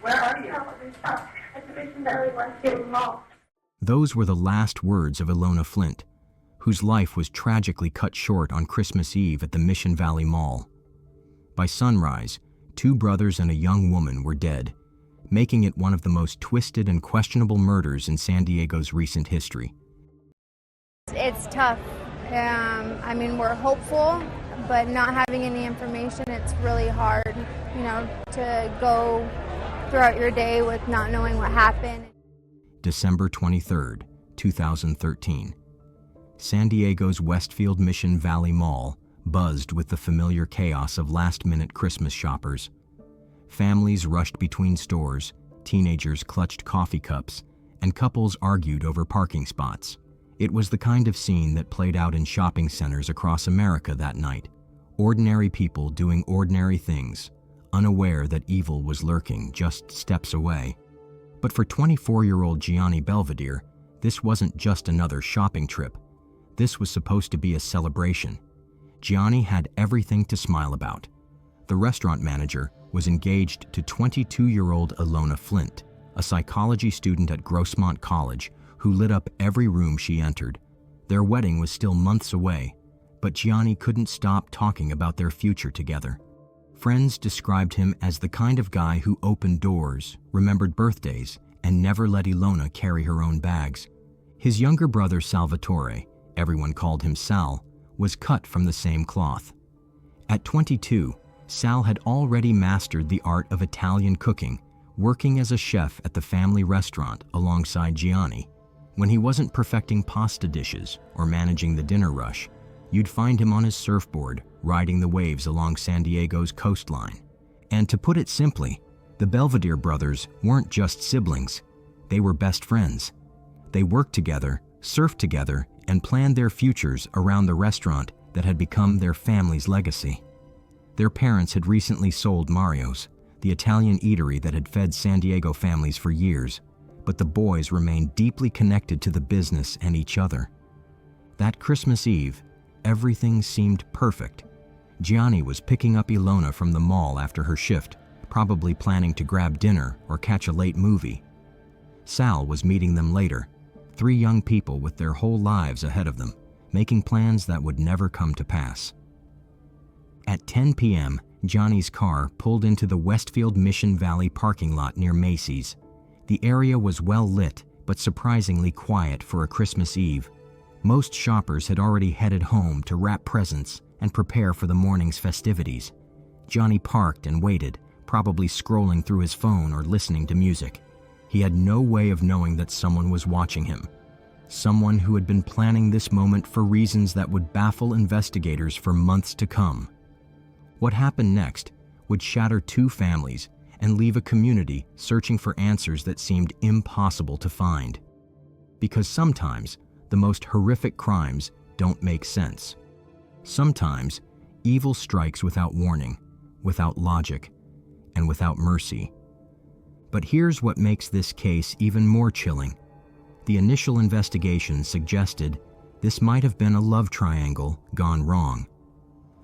Where are you? Those were the last words of Ilona Flint, whose life was tragically cut short on Christmas Eve at the Mission Valley Mall. By sunrise, 2 brothers and a young woman were dead, making it one of the most twisted and questionable murders in San Diego's recent history. It's tough. I mean, we're hopeful, but not having any information, it's really hard, to go throughout your day with not knowing what happened. December 23, 2013. San Diego's Westfield Mission Valley Mall buzzed with the familiar chaos of last-minute Christmas shoppers. Families rushed between stores, teenagers clutched coffee cups, and couples argued over parking spots. It was the kind of scene that played out in shopping centers across America that night. Ordinary people doing ordinary things, unaware that evil was lurking just steps away. But for 24-year-old Gianni Belvedere, this wasn't just another shopping trip. This was supposed to be a celebration. Gianni had everything to smile about. The restaurant manager was engaged to 22-year-old Ilona Flint, a psychology student at Grossmont College who lit up every room she entered. Their wedding was still months away, but Gianni couldn't stop talking about their future together. Friends described him as the kind of guy who opened doors, remembered birthdays, and never let Ilona carry her own bags. His younger brother Salvatore, everyone called him Sal, was cut from the same cloth. At 22, Sal had already mastered the art of Italian cooking, working as a chef at the family restaurant alongside Gianni. When he wasn't perfecting pasta dishes or managing the dinner rush, you'd find him on his surfboard, riding the waves along San Diego's coastline. And to put it simply, the Belvedere brothers weren't just siblings, they were best friends. They worked together, surfed together, and planned their futures around the restaurant that had become their family's legacy. Their parents had recently sold Mario's, the Italian eatery that had fed San Diego families for years, but the boys remained deeply connected to the business and each other. That Christmas Eve, everything seemed perfect. Gianni was picking up Ilona from the mall after her shift, probably planning to grab dinner or catch a late movie. Sal was meeting them later, 3 young people with their whole lives ahead of them, making plans that would never come to pass. At 10 p.m., Johnny's car pulled into the Westfield Mission Valley parking lot near Macy's. The area was well lit, but surprisingly quiet for a Christmas Eve. Most shoppers had already headed home to wrap presents and prepare for the morning's festivities. Johnny parked and waited, probably scrolling through his phone or listening to music. He had no way of knowing that someone was watching him. Someone who had been planning this moment for reasons that would baffle investigators for months to come. What happened next would shatter 2 families and leave a community searching for answers that seemed impossible to find. Because sometimes, the most horrific crimes don't make sense. Sometimes, evil strikes without warning, without logic, and without mercy. But here's what makes this case even more chilling. The initial investigation suggested this might have been a love triangle gone wrong.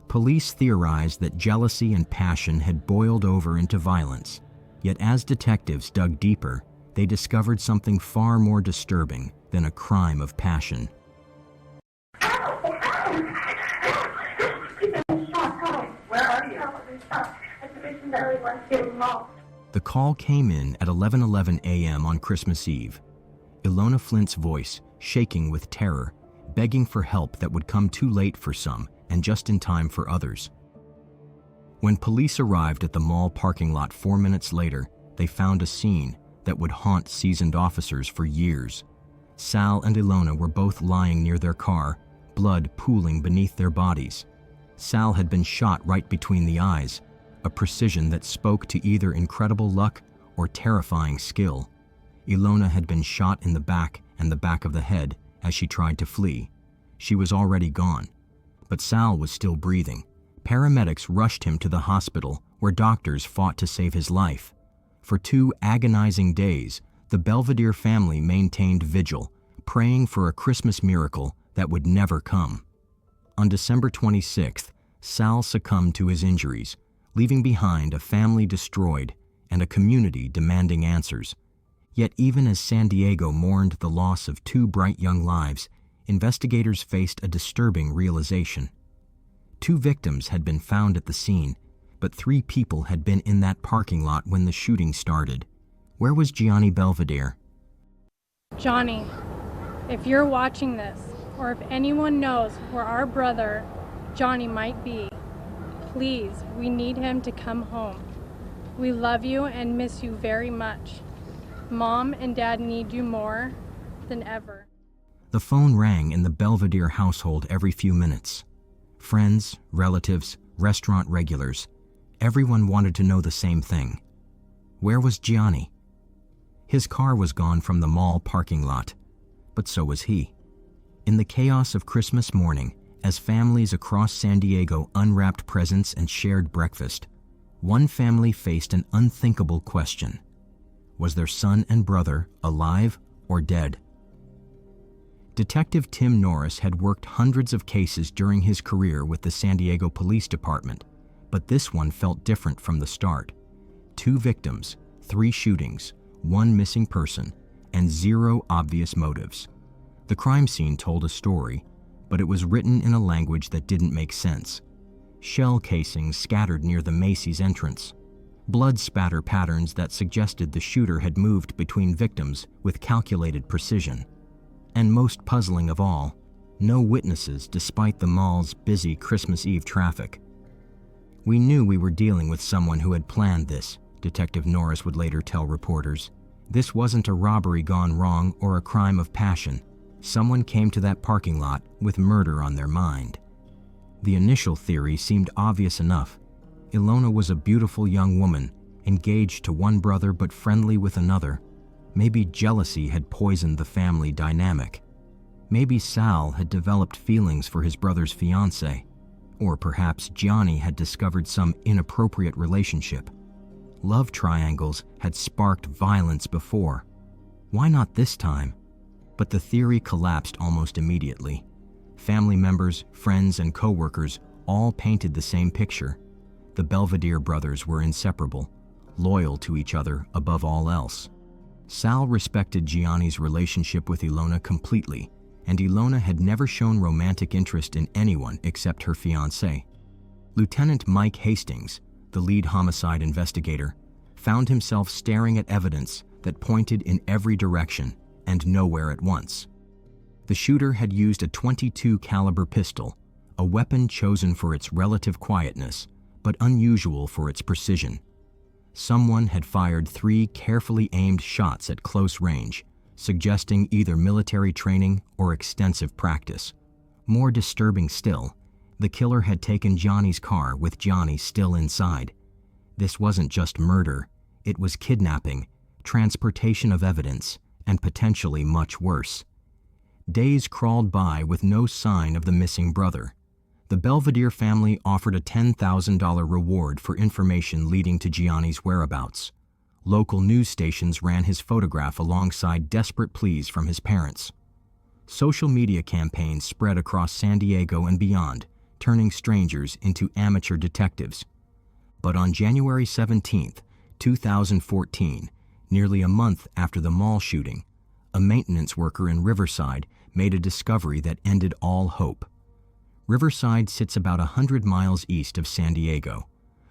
Police theorized that jealousy and passion had boiled over into violence. Yet as detectives dug deeper, they discovered something far more disturbing than a crime of passion. Where are you? The call came in at 11:11 a.m. on Christmas Eve. Ilona Flint's voice, shaking with terror, begging for help that would come too late for some and just in time for others. When police arrived at the mall parking lot 4 minutes later, they found a scene that would haunt seasoned officers for years. Sal and Ilona were both lying near their car, blood pooling beneath their bodies. Sal had been shot right between the eyes, a precision that spoke to either incredible luck or terrifying skill. Ilona had been shot in the back and the back of the head as she tried to flee. She was already gone, but Sal was still breathing. Paramedics rushed him to the hospital where doctors fought to save his life. For 2 agonizing days, the Belvedere family maintained vigil, praying for a Christmas miracle that would never come. On December 26th, Sal succumbed to his injuries, leaving behind a family destroyed and a community demanding answers. Yet even as San Diego mourned the loss of two bright young lives, investigators faced a disturbing realization. Two victims had been found at the scene, but three people had been in that parking lot when the shooting started. Where was Gianni Belvedere? Johnny, if you're watching this, or if anyone knows where our brother, Johnny, might be, please, we need him to come home. We love you and miss you very much. Mom and Dad need you more than ever. The phone rang in the Belvedere household every few minutes. Friends, relatives, restaurant regulars, everyone wanted to know the same thing. Where was Gianni? His car was gone from the mall parking lot, but so was he. In the chaos of Christmas morning, as families across San Diego unwrapped presents and shared breakfast, one family faced an unthinkable question. Was their son and brother alive or dead? Detective Tim Norris had worked hundreds of cases during his career with the San Diego Police Department, but this one felt different from the start. 2 victims, 3 shootings, 1 missing person, and 0 obvious motives. The crime scene told a story, but it was written in a language that didn't make sense. Shell casings scattered near the Macy's entrance. Blood spatter patterns that suggested the shooter had moved between victims with calculated precision. And most puzzling of all, no witnesses despite the mall's busy Christmas Eve traffic. We knew we were dealing with someone who had planned this, Detective Norris would later tell reporters. This wasn't a robbery gone wrong or a crime of passion. Someone came to that parking lot with murder on their mind. The initial theory seemed obvious enough. Ilona was a beautiful young woman, engaged to one brother but friendly with another. Maybe jealousy had poisoned the family dynamic. Maybe Sal had developed feelings for his brother's fiancée. Or perhaps Gianni had discovered some inappropriate relationship. Love triangles had sparked violence before. Why not this time? But the theory collapsed almost immediately. Family members, friends, and co-workers all painted the same picture. The Belvedere brothers were inseparable, loyal to each other above all else. Sal respected Gianni's relationship with Ilona completely, and Ilona had never shown romantic interest in anyone except her fiancé. Lieutenant Mike Hastings, the lead homicide investigator, found himself staring at evidence that pointed in every direction and nowhere at once. The shooter had used a .22 caliber pistol, a weapon chosen for its relative quietness, but unusual for its precision. Someone had fired 3 carefully aimed shots at close range, suggesting either military training or extensive practice. More disturbing still, the killer had taken Gianni's car with Gianni still inside. This wasn't just murder, it was kidnapping, transportation of evidence, and potentially much worse. Days crawled by with no sign of the missing brother. The Belvedere family offered a $10,000 reward for information leading to Gianni's whereabouts. Local news stations ran his photograph alongside desperate pleas from his parents. Social media campaigns spread across San Diego and beyond, turning strangers into amateur detectives. But on January 17, 2014, nearly a month after the mall shooting, a maintenance worker in Riverside made a discovery that ended all hope. Riverside sits about 100 miles east of San Diego,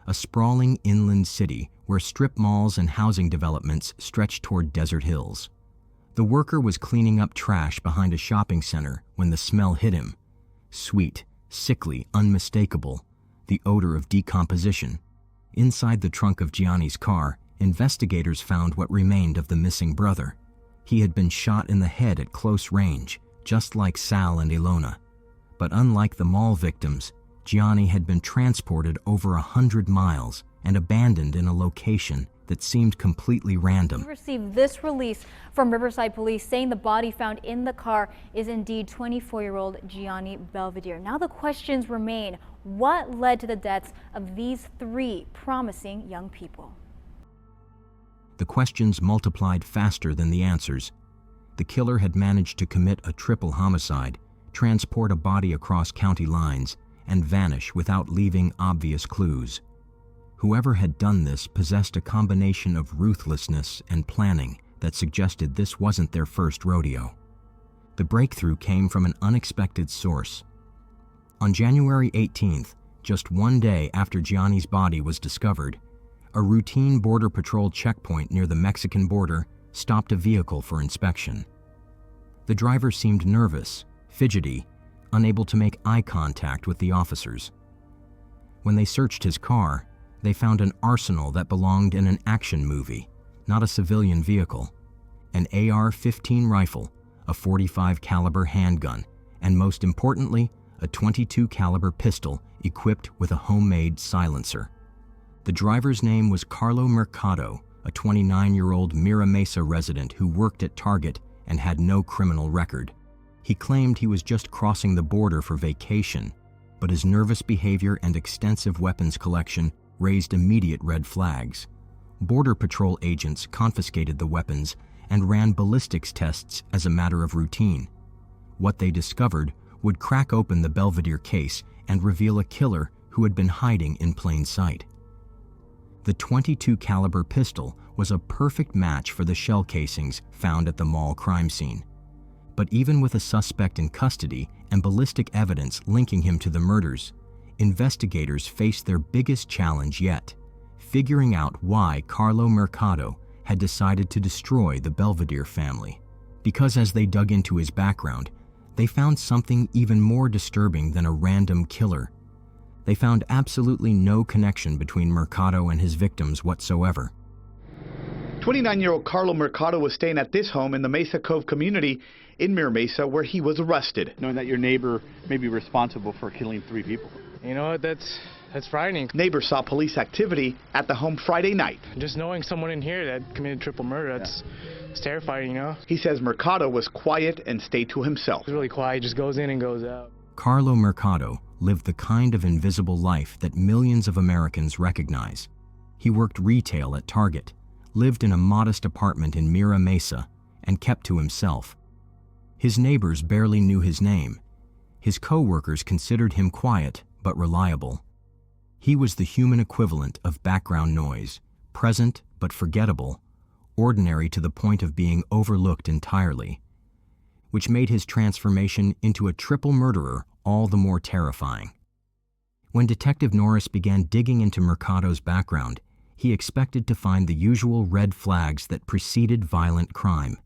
a sprawling inland city where strip malls and housing developments stretch toward desert hills. The worker was cleaning up trash behind a shopping center when the smell hit him. Sweet, sickly, unmistakable, the odor of decomposition. Inside the trunk of Gianni's car, investigators found what remained of the missing brother. He had been shot in the head at close range, just like Sal and Ilona. But unlike the mall victims, Gianni had been transported over 100 miles and abandoned in a location that seemed completely random. We received this release from Riverside Police saying the body found in the car is indeed 24-year-old Gianni Belvedere. Now the questions remain. What led to the deaths of these 3 promising young people? The questions multiplied faster than the answers. The killer had managed to commit a triple homicide, transport a body across county lines, and vanish without leaving obvious clues. Whoever had done this possessed a combination of ruthlessness and planning that suggested this wasn't their first rodeo. The breakthrough came from an unexpected source. On January 18th, just one day after Gianni's body was discovered, a routine Border Patrol checkpoint near the Mexican border stopped a vehicle for inspection. The driver seemed nervous, fidgety, unable to make eye contact with the officers. When they searched his car, they found an arsenal that belonged in an action movie, not a civilian vehicle, an AR-15 rifle, a .45 caliber handgun, and most importantly, a .22 caliber pistol equipped with a homemade silencer. The driver's name was Carlo Mercado, a 29-year-old Mira Mesa resident who worked at Target and had no criminal record. He claimed he was just crossing the border for vacation, but his nervous behavior and extensive weapons collection raised immediate red flags. Border Patrol agents confiscated the weapons and ran ballistics tests as a matter of routine. What they discovered would crack open the Belvedere case and reveal a killer who had been hiding in plain sight. The .22 caliber pistol was a perfect match for the shell casings found at the mall crime scene. But even with a suspect in custody and ballistic evidence linking him to the murders, investigators faced their biggest challenge yet, figuring out why Carlo Mercado had decided to destroy the Belvedere family. Because as they dug into his background, they found something even more disturbing than a random killer. They found absolutely no connection between Mercado and his victims whatsoever. 29-year-old Carlo Mercado was staying at this home in the Mesa Cove community in Mira Mesa where he was arrested. Knowing that your neighbor may be responsible for killing 3 people. You know, that's frightening. Neighbors saw police activity at the home Friday night. Just knowing someone in here that committed triple murder, it's terrifying, you know? He says Mercado was quiet and stayed to himself. He's really quiet, just goes in and goes out. Carlo Mercado lived the kind of invisible life that millions of Americans recognize. He worked retail at Target, lived in a modest apartment in Mira Mesa, and kept to himself. His neighbors barely knew his name. His co-workers considered him quiet but reliable. He was the human equivalent of background noise, present but forgettable, ordinary to the point of being overlooked entirely, which made his transformation into a triple murderer all the more terrifying. When Detective Norris began digging into Mercado's background, he expected to find the usual red flags that preceded violent crime: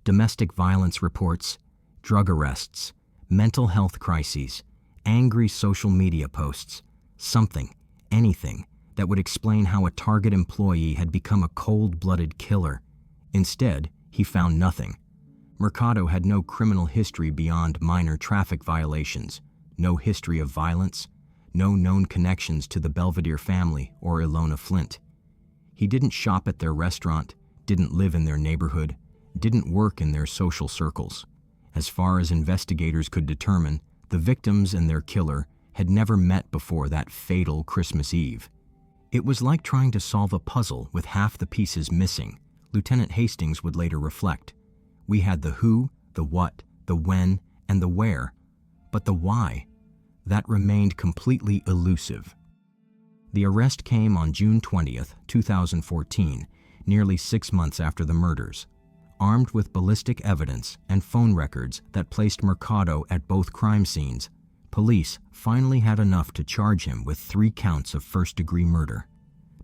domestic violence reports, drug arrests, mental health crises, angry social media posts, something, anything, that would explain how a Target employee had become a cold-blooded killer. Instead, he found nothing. Mercado had no criminal history beyond minor traffic violations, no history of violence, no known connections to the Belvedere family or Ilona Flint. He didn't shop at their restaurant, didn't live in their neighborhood, didn't work in their social circles. As far as investigators could determine, the victims and their killer had never met before that fatal Christmas Eve. It was like trying to solve a puzzle with half the pieces missing, Lieutenant Hastings would later reflect. We had the who, the what, the when, and the where, but the why, that remained completely elusive. The arrest came on June 20th, 2014, nearly 6 months after the murders. Armed with ballistic evidence and phone records that placed Mercado at both crime scenes, police finally had enough to charge him with 3 counts of first-degree murder.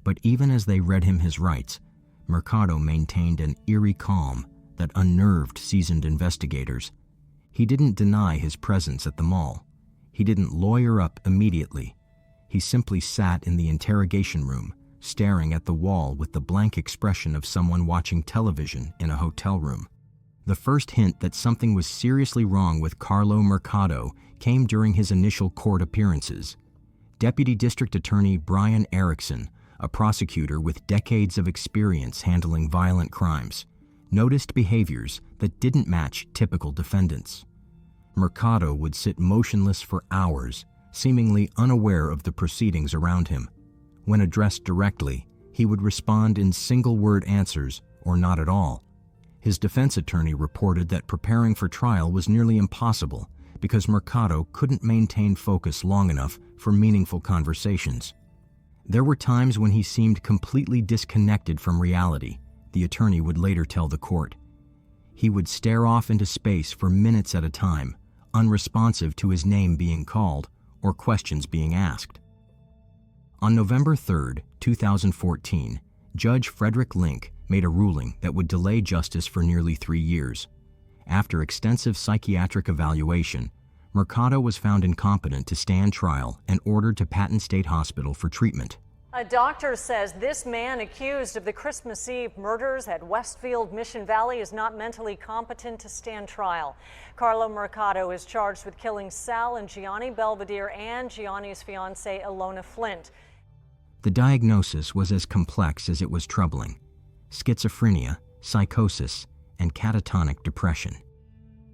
But even as they read him his rights, Mercado maintained an eerie calm that unnerved seasoned investigators. He didn't deny his presence at the mall. He didn't lawyer up immediately. He simply sat in the interrogation room, staring at the wall with the blank expression of someone watching television in a hotel room. The first hint that something was seriously wrong with Carlo Mercado came during his initial court appearances. Deputy District Attorney Brian Erickson, a prosecutor with decades of experience handling violent crimes, noticed behaviors that didn't match typical defendants. Mercado would sit motionless for hours, seemingly unaware of the proceedings around him. When addressed directly, he would respond in single-word answers or not at all. His defense attorney reported that preparing for trial was nearly impossible because Mercado couldn't maintain focus long enough for meaningful conversations. There were times when he seemed completely disconnected from reality, the attorney would later tell the court. He would stare off into space for minutes at a time, unresponsive to his name being called or questions being asked. On November 3, 2014, Judge Frederick Link made a ruling that would delay justice for nearly 3 years. After extensive psychiatric evaluation, Mercado was found incompetent to stand trial and ordered to Patton State Hospital for treatment. A doctor says this man accused of the Christmas Eve murders at Westfield Mission Valley is not mentally competent to stand trial. Carlo Mercado is charged with killing Sal and Gianni Belvedere and Gianni's fiancée Ilona Flint. The diagnosis was as complex as it was troubling: schizophrenia, psychosis, and catatonic depression.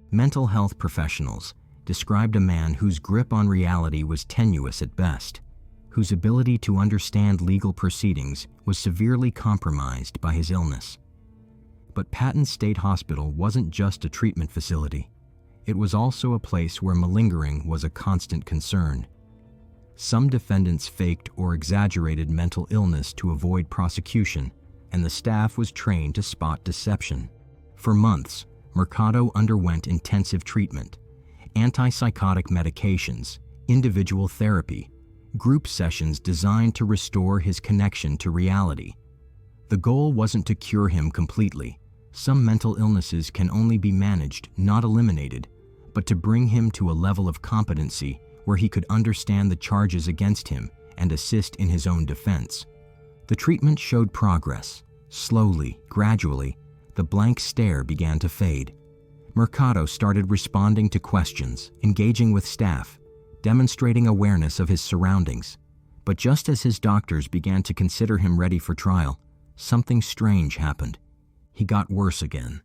Mental health professionals described a man whose grip on reality was tenuous at best, whose ability to understand legal proceedings was severely compromised by his illness. But Patton State Hospital wasn't just a treatment facility. It was also a place where malingering was a constant concern. Some defendants faked or exaggerated mental illness to avoid prosecution, and the staff was trained to spot deception. For months, Mercado underwent intensive treatment, antipsychotic medications, individual therapy, group sessions designed to restore his connection to reality. The goal wasn't to cure him completely. Some mental illnesses can only be managed, not eliminated, but to bring him to a level of competency where he could understand the charges against him and assist in his own defense. The treatment showed progress. Slowly, gradually, the blank stare began to fade. Mercado started responding to questions, engaging with staff, demonstrating awareness of his surroundings. But just as his doctors began to consider him ready for trial, something strange happened. He got worse again.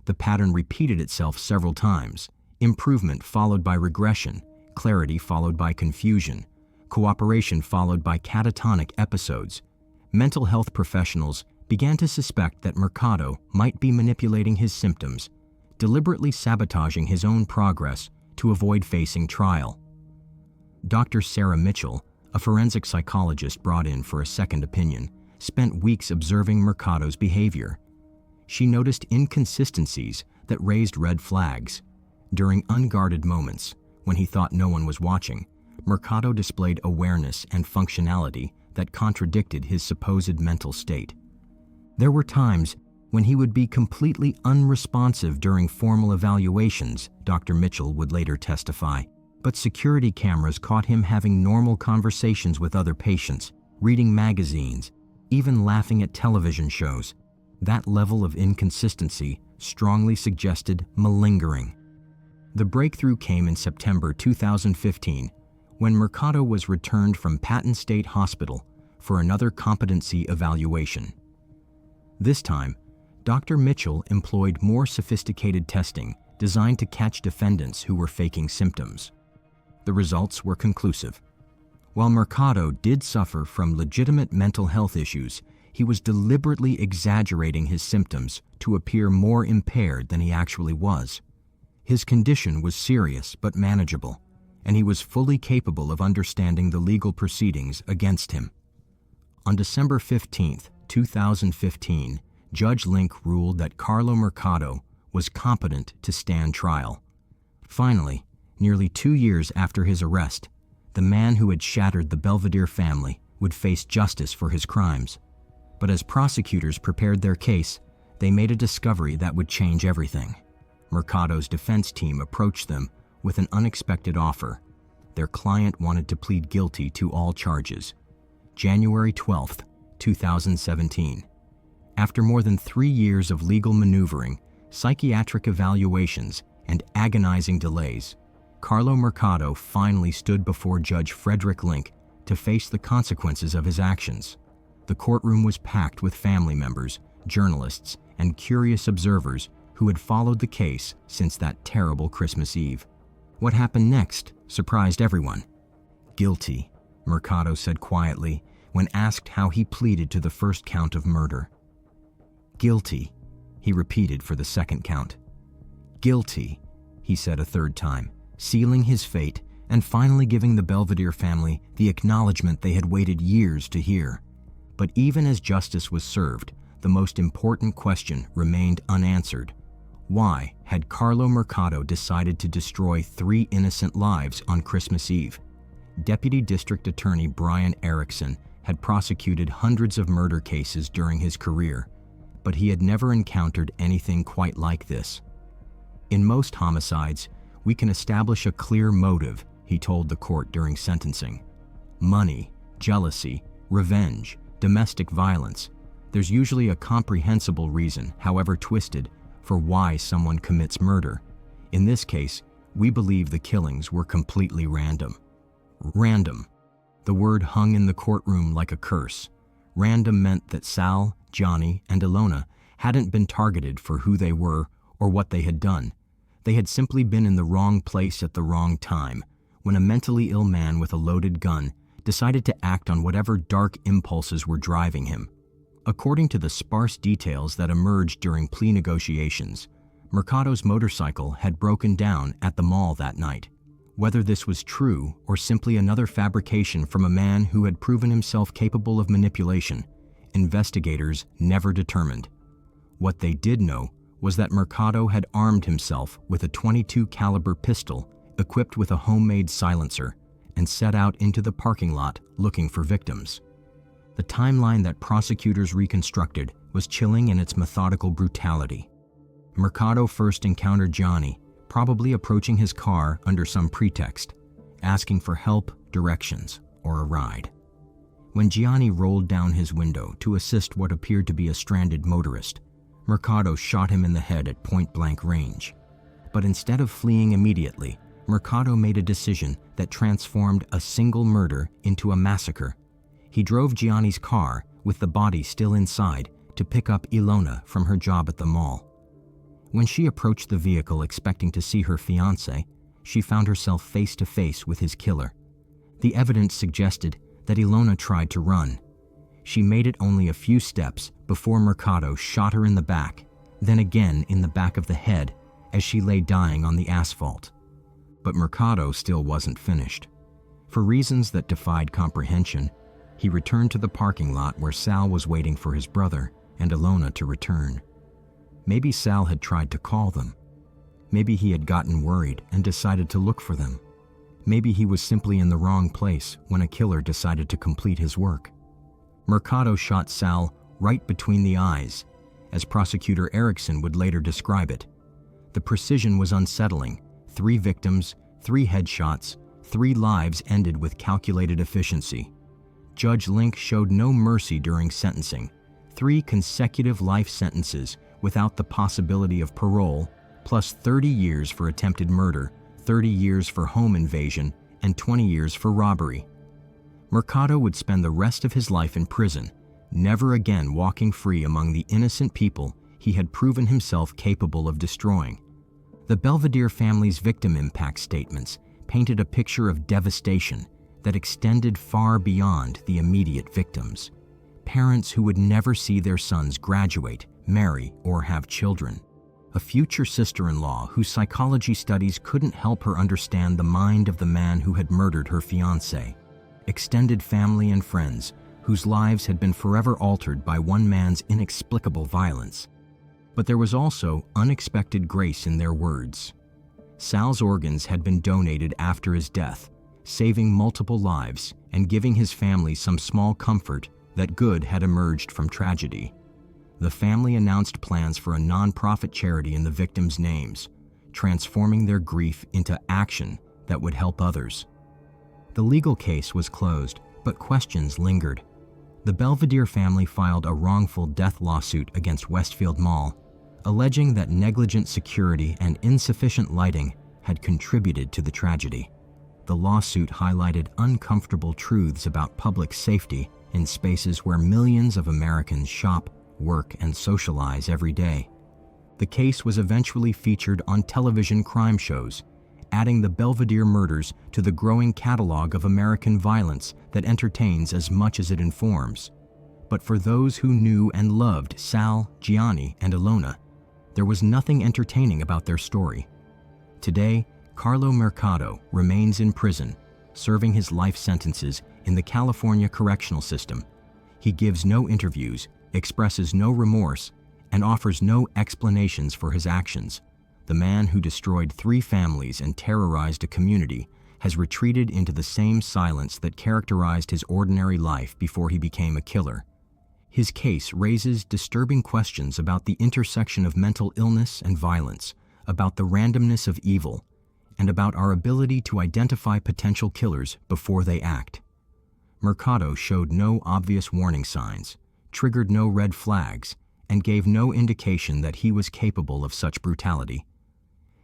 The pattern repeated itself several times: improvement followed by regression, clarity followed by confusion, cooperation followed by catatonic episodes. Mental health professionals began to suspect that Mercado might be manipulating his symptoms, deliberately sabotaging his own progress to avoid facing trial. Dr. Sarah Mitchell, a forensic psychologist brought in for a second opinion, spent weeks observing Mercado's behavior. She noticed inconsistencies that raised red flags. During unguarded moments, when he thought no one was watching, Mercado displayed awareness and functionality that contradicted his supposed mental state. There were times when he would be completely unresponsive during formal evaluations, Dr. Mitchell would later testify, but security cameras caught him having normal conversations with other patients, reading magazines, even laughing at television shows. That level of inconsistency strongly suggested malingering. The breakthrough came in September 2015, when Mercado was returned from Patton State Hospital for another competency evaluation. This time, Dr. Mitchell employed more sophisticated testing designed to catch defendants who were faking symptoms. The results were conclusive. While Mercado did suffer from legitimate mental health issues, he was deliberately exaggerating his symptoms to appear more impaired than he actually was. His condition was serious but manageable, and he was fully capable of understanding the legal proceedings against him. On December 15, 2015, Judge Link ruled that Carlo Mercado was competent to stand trial. Finally, nearly 2 years after his arrest, the man who had shattered the Belvedere family would face justice for his crimes. But as prosecutors prepared their case, they made a discovery that would change everything. Mercado's defense team approached them with an unexpected offer. Their client wanted to plead guilty to all charges. January 12, 2017. After more than 3 years of legal maneuvering, psychiatric evaluations, and agonizing delays, Carlo Mercado finally stood before Judge Frederick Link to face the consequences of his actions. The courtroom was packed with family members, journalists, and curious observers who had followed the case since that terrible Christmas Eve. What happened next surprised everyone. "Guilty," Mercado said quietly when asked how he pleaded to the first count of murder. "Guilty," he repeated for the second count. "Guilty," he said a third time, sealing his fate and finally giving the Belvedere family the acknowledgement they had waited years to hear. But even as justice was served, the most important question remained unanswered. Why had Carlo Mercado decided to destroy 3 innocent lives on Christmas Eve? Deputy District Attorney Brian Erickson had prosecuted hundreds of murder cases during his career, but he had never encountered anything quite like this. In most homicides, we can establish a clear motive, he told the court during sentencing. Money, jealousy, revenge, domestic violence. There's usually a comprehensible reason, however twisted, for why someone commits murder. In this case, we believe the killings were completely random. Random. The word hung in the courtroom like a curse. Random meant that Sal, Johnny, and Ilona hadn't been targeted for who they were or what they had done. They had simply been in the wrong place at the wrong time, when a mentally ill man with a loaded gun decided to act on whatever dark impulses were driving him. According to the sparse details that emerged during plea negotiations, Mercado's motorcycle had broken down at the mall that night. Whether this was true or simply another fabrication from a man who had proven himself capable of manipulation, investigators never determined. What they did know was that Mercado had armed himself with a .22 caliber pistol equipped with a homemade silencer and set out into the parking lot looking for victims. The timeline that prosecutors reconstructed was chilling in its methodical brutality. Mercado first encountered Johnny, probably approaching his car under some pretext, asking for help, directions, or a ride. When Gianni rolled down his window to assist what appeared to be a stranded motorist, Mercado shot him in the head at point-blank range. But instead of fleeing immediately, Mercado made a decision that transformed a single murder into a massacre. He drove Gianni's car, with the body still inside, to pick up Ilona from her job at the mall. When she approached the vehicle expecting to see her fiancé, she found herself face to face with his killer. The evidence suggested that Ilona tried to run. She made it only a few steps before Mercado shot her in the back, then again in the back of the head as she lay dying on the asphalt. But Mercado still wasn't finished. For reasons that defied comprehension, he returned to the parking lot where Sal was waiting for his brother and Ilona to return. Maybe Sal had tried to call them. Maybe he had gotten worried and decided to look for them. Maybe he was simply in the wrong place when a killer decided to complete his work. Mercado shot Sal right between the eyes, as prosecutor Erickson would later describe it. The precision was unsettling. 3 victims, 3 headshots, 3 lives ended with calculated efficiency. Judge Link showed no mercy during sentencing. 3 consecutive life sentences without the possibility of parole, plus 30 years for attempted murder, 30 years for home invasion, and 20 years for robbery. Mercado would spend the rest of his life in prison, never again walking free among the innocent people he had proven himself capable of destroying. The Belvedere family's victim impact statements painted a picture of devastation that extended far beyond the immediate victims. Parents who would never see their sons graduate, marry, or have children. A future sister-in-law whose psychology studies couldn't help her understand the mind of the man who had murdered her fiancé. Extended family and friends whose lives had been forever altered by one man's inexplicable violence. But there was also unexpected grace in their words. Sal's organs had been donated after his death, saving multiple lives and giving his family some small comfort that good had emerged from tragedy. The family announced plans for a non-profit charity in the victims' names, transforming their grief into action that would help others. The legal case was closed, but questions lingered. The Belvedere family filed a wrongful death lawsuit against Westfield Mall, alleging that negligent security and insufficient lighting had contributed to the tragedy. The lawsuit highlighted uncomfortable truths about public safety in spaces where millions of Americans shop, work, and socialize every day. The case was eventually featured on television crime shows, adding the Belvedere murders to the growing catalog of American violence that entertains as much as it informs. But for those who knew and loved Sal, Gianni, and Ilona, there was nothing entertaining about their story. Today, Carlo Mercado remains in prison, serving his life sentences in the California correctional system. He gives no interviews, expresses no remorse, and offers no explanations for his actions. The man who destroyed 3 families and terrorized a community has retreated into the same silence that characterized his ordinary life before he became a killer. His case raises disturbing questions about the intersection of mental illness and violence, about the randomness of evil, and about our ability to identify potential killers before they act. Mercado showed no obvious warning signs, triggered no red flags, and gave no indication that he was capable of such brutality.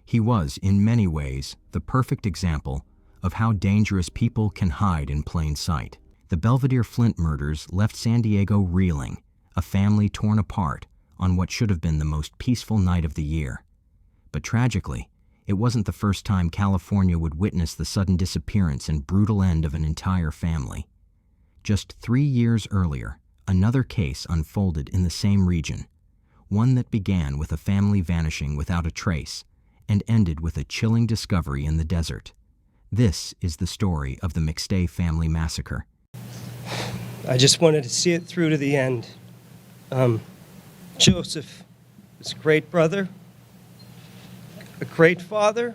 He was, in many ways, the perfect example of how dangerous people can hide in plain sight. The Belvedere Flint murders left San Diego reeling, a family torn apart on what should have been the most peaceful night of the year. But tragically, it wasn't the first time California would witness the sudden disappearance and brutal end of an entire family. Just 3 years earlier, another case unfolded in the same region, one that began with a family vanishing without a trace and ended with a chilling discovery in the desert. This is the story of the McStay family massacre. I just wanted to see it through to the end. Joseph was a great brother, a great father.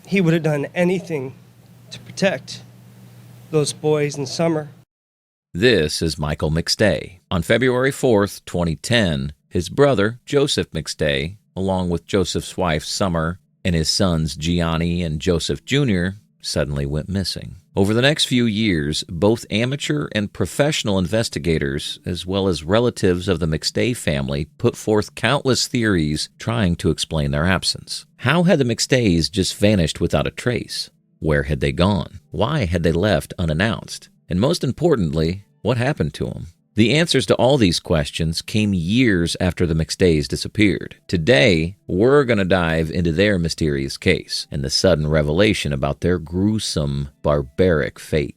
He would have done anything to protect those boys in summer. This is Michael McStay. On February 4th, 2010, his brother, Joseph McStay, along with Joseph's wife, Summer, and his sons, Gianni and Joseph Jr., suddenly went missing. Over the next few years, both amateur and professional investigators, as well as relatives of the McStay family, put forth countless theories trying to explain their absence. How had the McStays just vanished without a trace? Where had they gone? Why had they left unannounced? And most importantly, what happened to them? The answers to all these questions came years after the McStays disappeared. Today, we're going to dive into their mysterious case and the sudden revelation about their gruesome, barbaric fate.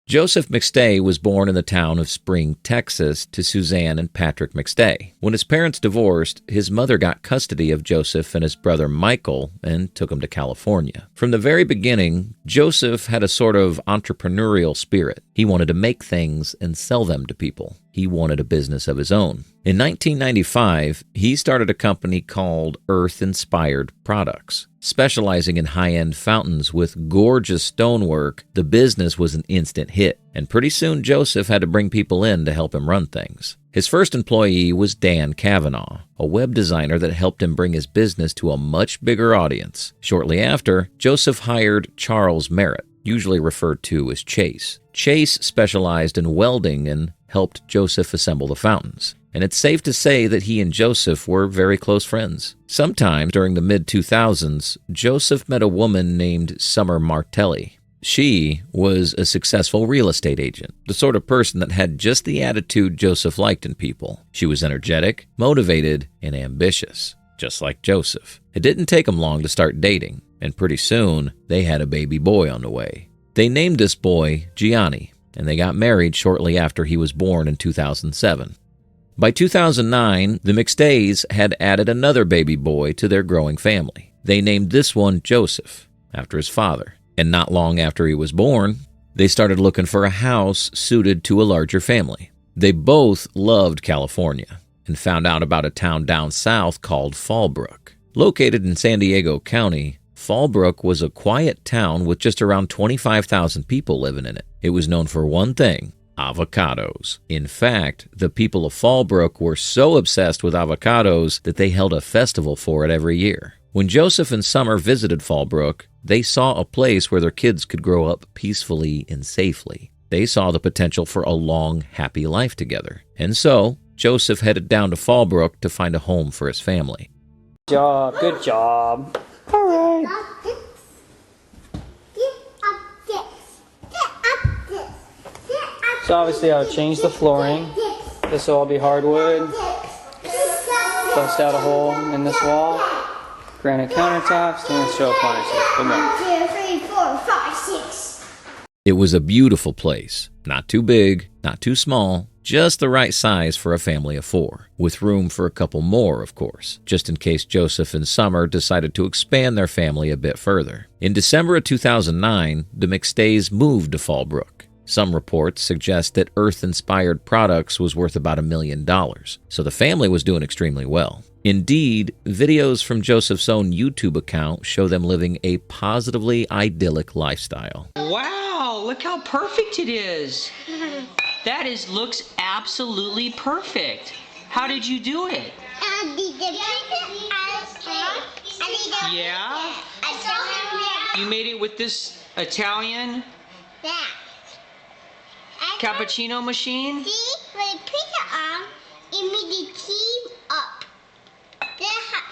Joseph McStay was born in the town of Spring, Texas, to Suzanne and Patrick McStay. When his parents divorced, his mother got custody of Joseph and his brother Michael and took him to California. From the very beginning, Joseph had a sort of entrepreneurial spirit. He wanted to make things and sell them to people. He wanted a business of his own. In 1995, he started a company called Earth-Inspired Products. Specializing in high-end fountains with gorgeous stonework, the business was an instant hit, and pretty soon Joseph had to bring people in to help him run things. His first employee was Dan Kavanaugh, a web designer that helped him bring his business to a much bigger audience. Shortly after, Joseph hired Charles Merritt, usually referred to as Chase. Chase specialized in welding and helped Joseph assemble the fountains. And it's safe to say that he and Joseph were very close friends. Sometime during the mid-2000s, Joseph met a woman named Summer Martelli. She was a successful real estate agent, the sort of person that had just the attitude Joseph liked in people. She was energetic, motivated, and ambitious, just like Joseph. It didn't take them long to start dating, and pretty soon, they had a baby boy on the way. They named this boy Gianni, and they got married shortly after he was born in 2007. By 2009, the McStays had added another baby boy to their growing family. They named this one Joseph, after his father. And not long after he was born, they started looking for a house suited to a larger family. They both loved California and found out about a town down south called Fallbrook. Located in San Diego County, Fallbrook was a quiet town with just around 25,000 people living in it. It was known for one thing: avocados. In fact, the people of Fallbrook were so obsessed with avocados that they held a festival for it every year. When Joseph and Summer visited Fallbrook, they saw a place where their kids could grow up peacefully and safely. They saw the potential for a long, happy life together. And so, Joseph headed down to Fallbrook to find a home for his family. Good job. All right. So obviously I'll change the flooring. This will all be hardwood. Bust out a hole in this wall. Granite countertops, stainless steel appliances. Good luck. 1, 2, 3, 4, 5, 6. It was a beautiful place, not too big, not too small, just the right size for a family of 4, with room for a couple more, of course, just in case Joseph and Summer decided to expand their family a bit further. In December of 2009, the McStays moved to Fallbrook. Some reports suggest that Earth-inspired products was worth about $1 million, so the family was doing extremely well. Indeed, videos from Joseph's own YouTube account show them living a positively idyllic lifestyle. Wow, look how perfect it is. That looks absolutely perfect. How did you do it? Yeah? You made it with this Italian cappuccino machine? See, when I put it on, it made the cream up.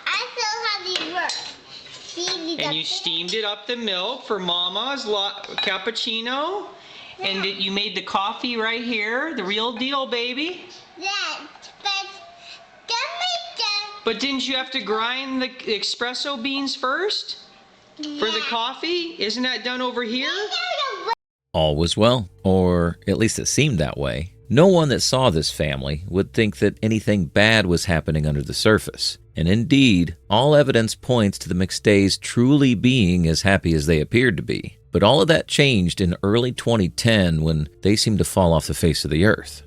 I saw how they work. See, and you steamed it up the milk for Mama's cappuccino? And you made the coffee right here, the real deal, baby? Yeah, but didn't you have to grind the espresso beans first? For the coffee? Isn't that done over here? All was well, or at least it seemed that way. No one that saw this family would think that anything bad was happening under the surface. And indeed, all evidence points to the McStays truly being as happy as they appeared to be. But all of that changed in early 2010 when they seemed to fall off the face of the earth.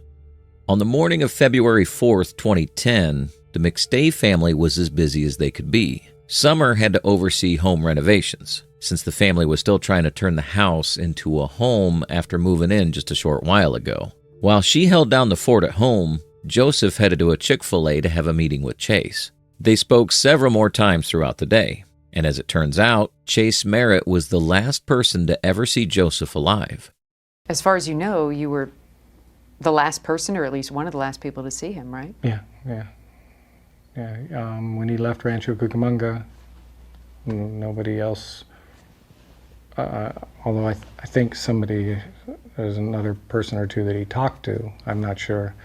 On the morning of February 4th, 2010, the McStay family was as busy as they could be. Summer had to oversee home renovations, since the family was still trying to turn the house into a home after moving in just a short while ago. While she held down the fort at home, Joseph headed to a Chick-fil-A to have a meeting with Chase. They spoke several more times throughout the day, and as it turns out, Chase Merritt was the last person to ever see Joseph alive. As far as you know, you were the last person, or at least one of the last people to see him, right? Yeah. When he left Rancho Cucamonga, nobody else, although I think there's another person or two that he talked to, I'm not sure.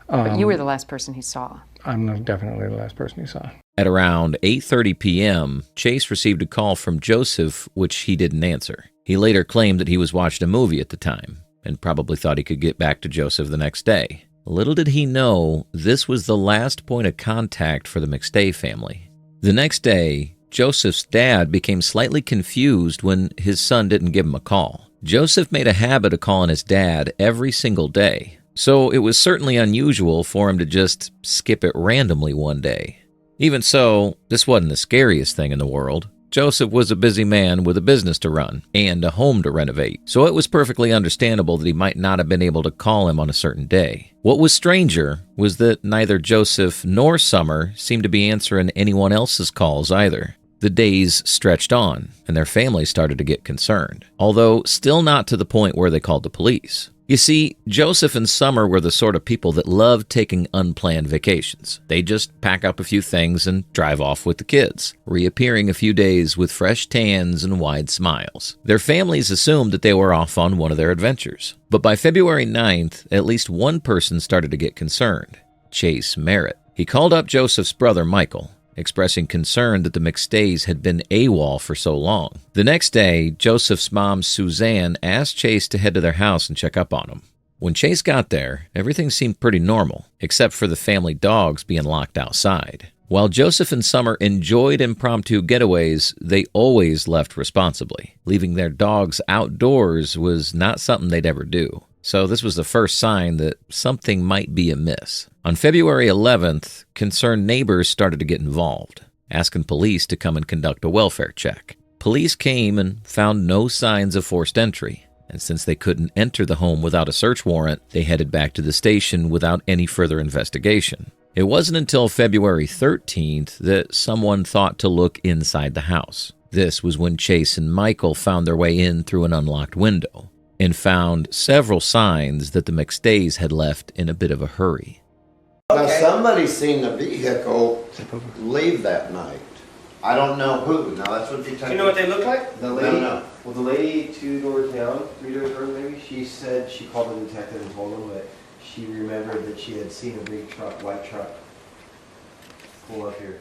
But you were the last person he saw. I'm definitely the last person he saw. At around 8:30 p.m., Chase received a call from Joseph, which he didn't answer. He later claimed that he was watching a movie at the time, and probably thought he could get back to Joseph the next day. Little did he know, this was the last point of contact for the McStay family. The next day, Joseph's dad became slightly confused when his son didn't give him a call. Joseph made a habit of calling his dad every single day, so it was certainly unusual for him to just skip it randomly one day. Even so, this wasn't the scariest thing in the world. Joseph was a busy man with a business to run and a home to renovate, so it was perfectly understandable that he might not have been able to call him on a certain day. What was stranger was that neither Joseph nor Summer seemed to be answering anyone else's calls either. The days stretched on, and their family started to get concerned, although still not to the point where they called the police. You see, Joseph and Summer were the sort of people that loved taking unplanned vacations. They'd just pack up a few things and drive off with the kids, reappearing a few days with fresh tans and wide smiles. Their families assumed that they were off on one of their adventures. But by February 9th, at least one person started to get concerned: Chase Merritt. He called up Joseph's brother, Michael, expressing concern that the McStays had been AWOL for so long. The next day, Joseph's mom, Suzanne, asked Chase to head to their house and check up on him. When Chase got there, everything seemed pretty normal, except for the family dogs being locked outside. While Joseph and Summer enjoyed impromptu getaways, they always left responsibly. Leaving their dogs outdoors was not something they'd ever do. So this was the first sign that something might be amiss. On February 11th, concerned neighbors started to get involved, asking police to come and conduct a welfare check. Police came and found no signs of forced entry, and since they couldn't enter the home without a search warrant, they headed back to the station without any further investigation. It wasn't until February 13th that someone thought to look inside the house. This was when Chase and Michael found their way in through an unlocked window, and found several signs that the McStays had left in a bit of a hurry. Now somebody's seen the vehicle leave that night. I don't know who. Now that's what you tell me. Do you know what they look like? The lady, No. Well, the lady 2 doors down, 3 doors down maybe, she said she called the detective and told him that she remembered that she had seen a big truck, white truck, pull up here.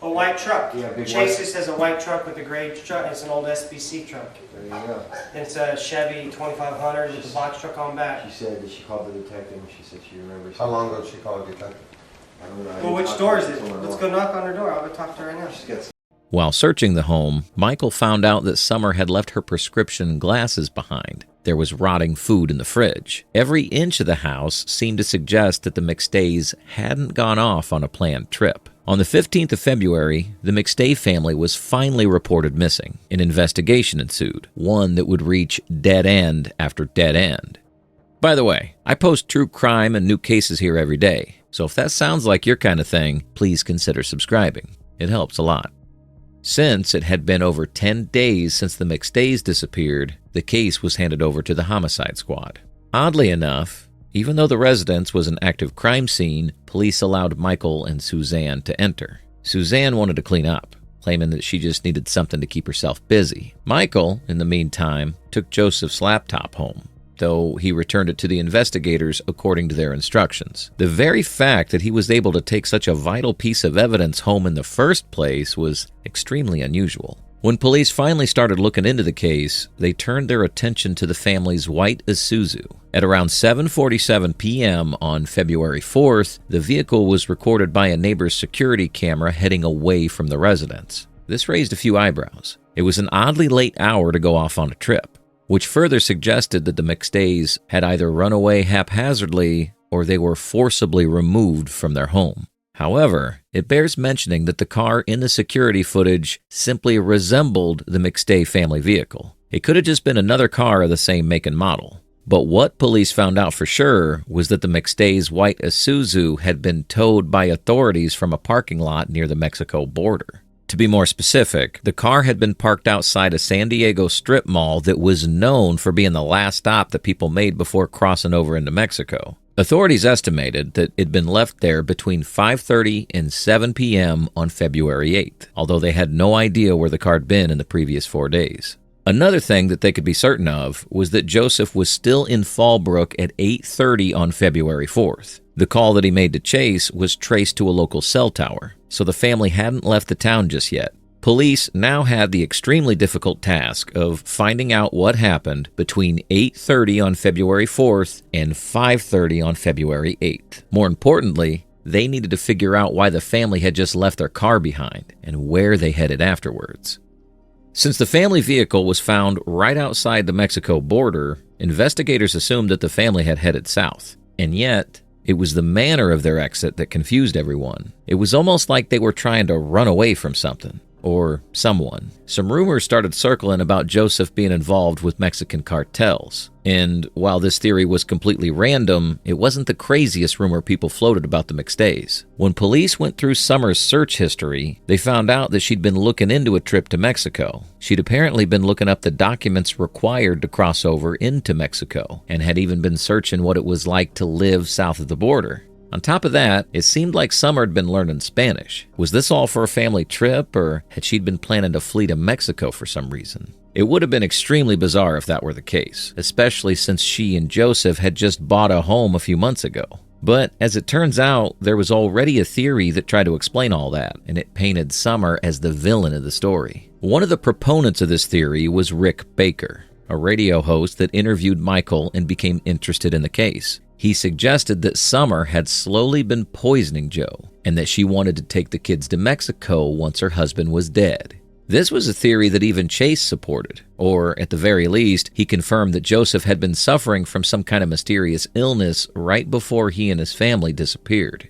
A white truck. Yeah, big Chases has a white truck with a gray truck. It's an old SBC truck. There you go. It's a Chevy 2500 with a box truck on back. She said that she called the detective and she said she remembers. How long ago did she call a detective? I don't know. Well, which door is it? Let's go knock on her door. I'll go talk to her right now. She gets. While searching the home, Michael found out that Summer had left her prescription glasses behind. There was rotting food in the fridge. Every inch of the house seemed to suggest that the McStays hadn't gone off on a planned trip. On the 15th of February, the McStay family was finally reported missing. An investigation ensued, one that would reach dead end after dead end. By the way, I post true crime and new cases here every day, so if that sounds like your kind of thing, please consider subscribing. It helps a lot. Since it had been over 10 days since the McStays disappeared, the case was handed over to the homicide squad. Oddly enough, even though the residence was an active crime scene, police allowed Michael and Suzanne to enter. Suzanne wanted to clean up, claiming that she just needed something to keep herself busy. Michael, in the meantime, took Joseph's laptop home, though he returned it to the investigators according to their instructions. The very fact that he was able to take such a vital piece of evidence home in the first place was extremely unusual. When police finally started looking into the case, they turned their attention to the family's white Isuzu. At around 7:47 p.m. on February 4th, the vehicle was recorded by a neighbor's security camera heading away from the residence. This raised a few eyebrows. It was an oddly late hour to go off on a trip, which further suggested that the McStays had either run away haphazardly or they were forcibly removed from their home. However, it bears mentioning that the car in the security footage simply resembled the McStay family vehicle. It could have just been another car of the same make and model. But what police found out for sure was that the McStays' white Isuzu had been towed by authorities from a parking lot near the Mexico border. To be more specific, the car had been parked outside a San Diego strip mall that was known for being the last stop that people made before crossing over into Mexico. Authorities estimated that it had been left there between 5:30 and 7 p.m. on February 8th, although they had no idea where the car had been in the previous 4 days. Another thing that they could be certain of was that Joseph was still in Fallbrook at 8:30 on February 4th. The call that he made to Chase was traced to a local cell tower, so the family hadn't left the town just yet. Police now had the extremely difficult task of finding out what happened between 8:30 on February 4th and 5:30 on February 8th. More importantly, they needed to figure out why the family had just left their car behind and where they headed afterwards. Since the family vehicle was found right outside the Mexico border, investigators assumed that the family had headed south. And yet, it was the manner of their exit that confused everyone. It was almost like they were trying to run away from something. Or someone. Some rumors started circling about Joseph being involved with Mexican cartels. And while this theory was completely random, it wasn't the craziest rumor people floated about the McStays. When police went through Summer's search history, they found out that she'd been looking into a trip to Mexico. She'd apparently been looking up the documents required to cross over into Mexico, and had even been searching what it was like to live south of the border. On top of that, it seemed like Summer had been learning Spanish. Was this all for a family trip, or had she been planning to flee to Mexico for some reason? It would have been extremely bizarre if that were the case, especially since she and Joseph had just bought a home a few months ago. But as it turns out, there was already a theory that tried to explain all that, and it painted Summer as the villain of the story. One of the proponents of this theory was Rick Baker, a radio host that interviewed Michael and became interested in the case. He suggested that Summer had slowly been poisoning Joe, and that she wanted to take the kids to Mexico once her husband was dead. This was a theory that even Chase supported, or at the very least, he confirmed that Joseph had been suffering from some kind of mysterious illness right before he and his family disappeared.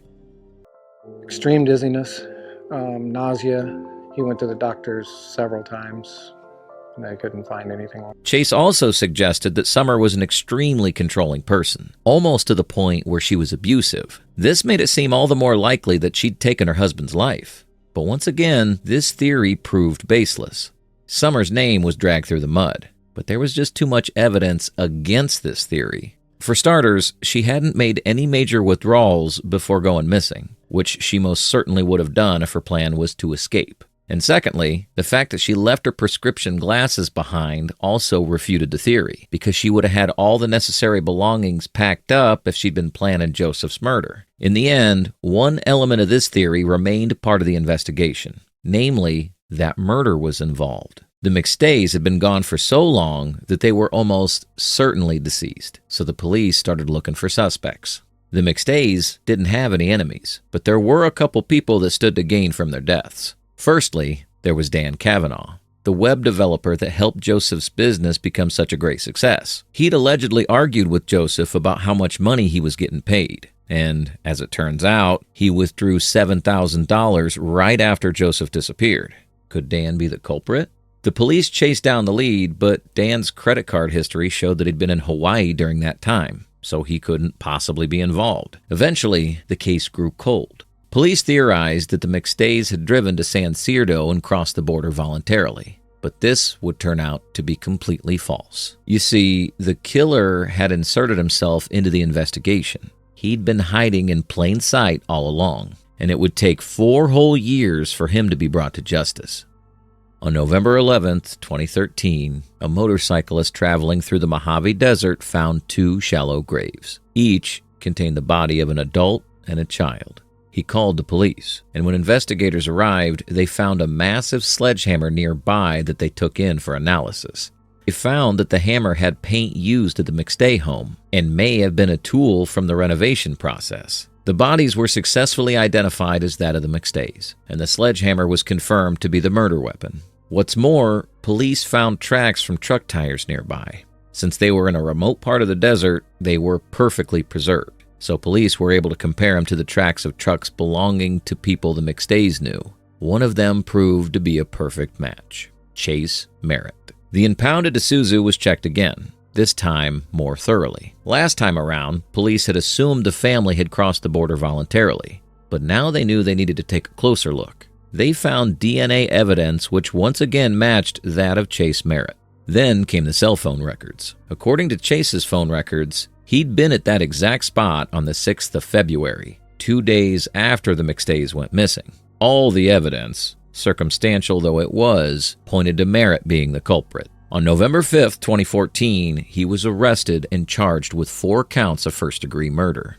Extreme dizziness, nausea. He went to the doctors several times. They couldn't find anything wrong. Chase also suggested that Summer was an extremely controlling person, almost to the point where she was abusive. This made it seem all the more likely that she'd taken her husband's life. But once again, this theory proved baseless. Summer's name was dragged through the mud, but there was just too much evidence against this theory. For starters, she hadn't made any major withdrawals before going missing, which she most certainly would have done if her plan was to escape. And secondly, the fact that she left her prescription glasses behind also refuted the theory, because she would have had all the necessary belongings packed up if she'd been planning Joseph's murder. In the end, one element of this theory remained part of the investigation, namely, that murder was involved. The McStays had been gone for so long that they were almost certainly deceased, so the police started looking for suspects. The McStays didn't have any enemies, but there were a couple people that stood to gain from their deaths. Firstly, there was Dan Cavanaugh, the web developer that helped Joseph's business become such a great success. He'd allegedly argued with Joseph about how much money he was getting paid, and as it turns out, he withdrew $7,000 right after Joseph disappeared. Could Dan be the culprit? The police chased down the lead, but Dan's credit card history showed that he'd been in Hawaii during that time, so he couldn't possibly be involved. Eventually, the case grew cold. Police theorized that the McStays had driven to San Cierto and crossed the border voluntarily, but this would turn out to be completely false. You see, the killer had inserted himself into the investigation. He'd been hiding in plain sight all along, and it would take 4 whole years for him to be brought to justice. On November 11th, 2013, a motorcyclist traveling through the Mojave Desert found 2 shallow graves. Each contained the body of an adult and a child. He called the police, and when investigators arrived, they found a massive sledgehammer nearby that they took in for analysis. They found that the hammer had paint used at the McStay home and may have been a tool from the renovation process. The bodies were successfully identified as that of the McStays, and the sledgehammer was confirmed to be the murder weapon. What's more, police found tracks from truck tires nearby. Since they were in a remote part of the desert, they were perfectly preserved, so police were able to compare them to the tracks of trucks belonging to people the McStays knew. One of them proved to be a perfect match: Chase Merritt. The impounded Isuzu was checked again, this time more thoroughly. Last time around, police had assumed the family had crossed the border voluntarily, but now they knew they needed to take a closer look. They found DNA evidence which once again matched that of Chase Merritt. Then came the cell phone records. According to Chase's phone records, he'd been at that exact spot on the 6th of February, 2 days after the McStays went missing. All the evidence, circumstantial though it was, pointed to Merritt being the culprit. On November 5th, 2014, he was arrested and charged with 4 counts of first-degree murder.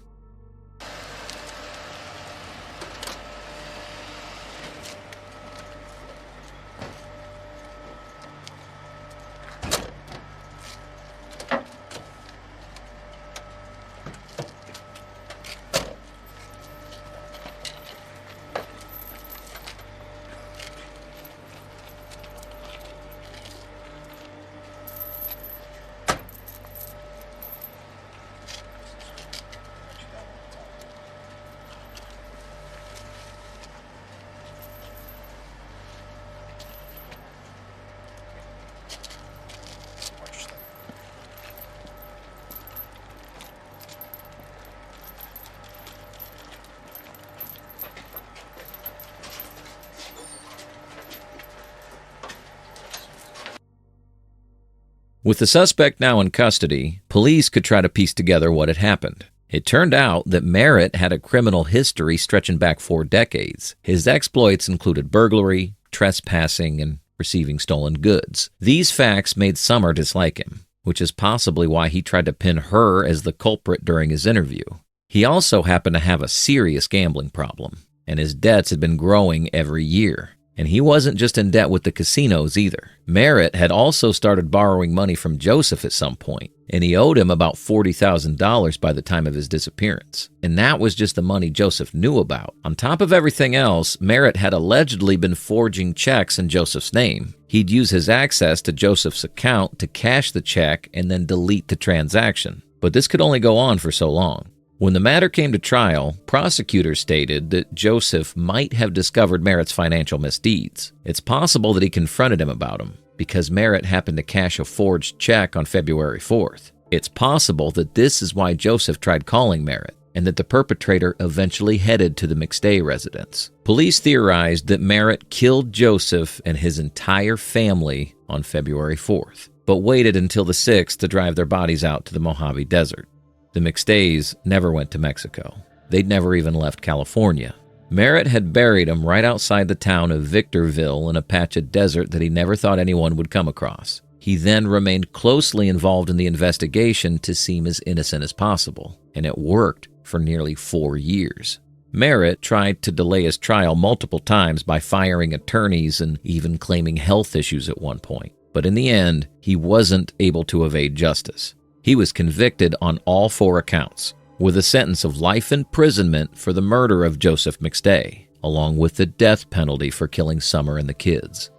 With the suspect now in custody, police could try to piece together what had happened. It turned out that Merritt had a criminal history stretching back 4 decades. His exploits included burglary, trespassing, and receiving stolen goods. These facts made Summer dislike him, which is possibly why he tried to pin her as the culprit during his interview. He also happened to have a serious gambling problem, and his debts had been growing every year. And he wasn't just in debt with the casinos either. Merritt had also started borrowing money from Joseph at some point, and he owed him about $40,000 by the time of his disappearance. And that was just the money Joseph knew about. On top of everything else, Merritt had allegedly been forging checks in Joseph's name. He'd use his access to Joseph's account to cash the check and then delete the transaction. But this could only go on for so long. When the matter came to trial, prosecutors stated that Joseph might have discovered Merritt's financial misdeeds. It's possible that he confronted him about them, because Merritt happened to cash a forged check on February 4th. It's possible that this is why Joseph tried calling Merritt, and that the perpetrator eventually headed to the McStay residence. Police theorized that Merritt killed Joseph and his entire family on February 4th, but waited until the 6th to drive their bodies out to the Mojave Desert. The McStays never went to Mexico. They'd never even left California. Merritt had buried him right outside the town of Victorville in a patch of desert that he never thought anyone would come across. He then remained closely involved in the investigation to seem as innocent as possible, and it worked for nearly 4 years. Merritt tried to delay his trial multiple times by firing attorneys and even claiming health issues at one point. But in the end, he wasn't able to evade justice. He was convicted on all 4 accounts, with a sentence of life imprisonment for the murder of Joseph McStay, along with the death penalty for killing Summer and the kids.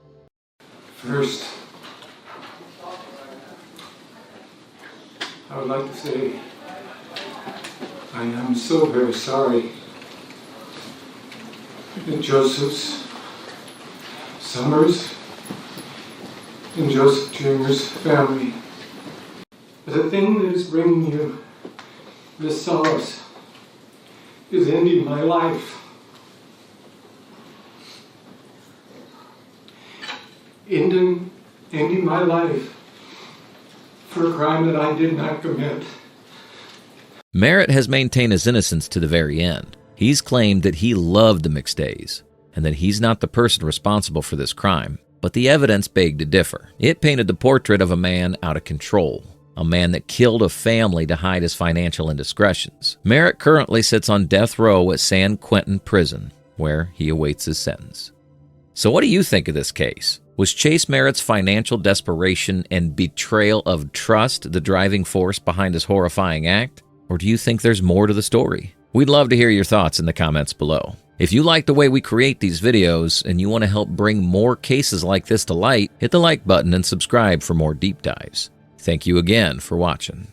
First, I would like to say I am so very sorry that Joseph's, Summer's, and Joseph Jr.'s family. The thing that is bringing you this solace is ending my life. Ending my life for a crime that I did not commit. Merritt has maintained his innocence to the very end. He's claimed that he loved the McStays and that he's not the person responsible for this crime. But the evidence begged to differ. It painted the portrait of a man out of control, a man that killed a family to hide his financial indiscretions. Merritt currently sits on death row at San Quentin Prison, where he awaits his sentence. So what do you think of this case? Was Chase Merritt's financial desperation and betrayal of trust the driving force behind his horrifying act? Or do you think there's more to the story? We'd love to hear your thoughts in the comments below. If you like the way we create these videos and you want to help bring more cases like this to light, hit the like button and subscribe for more deep dives. Thank you again for watching.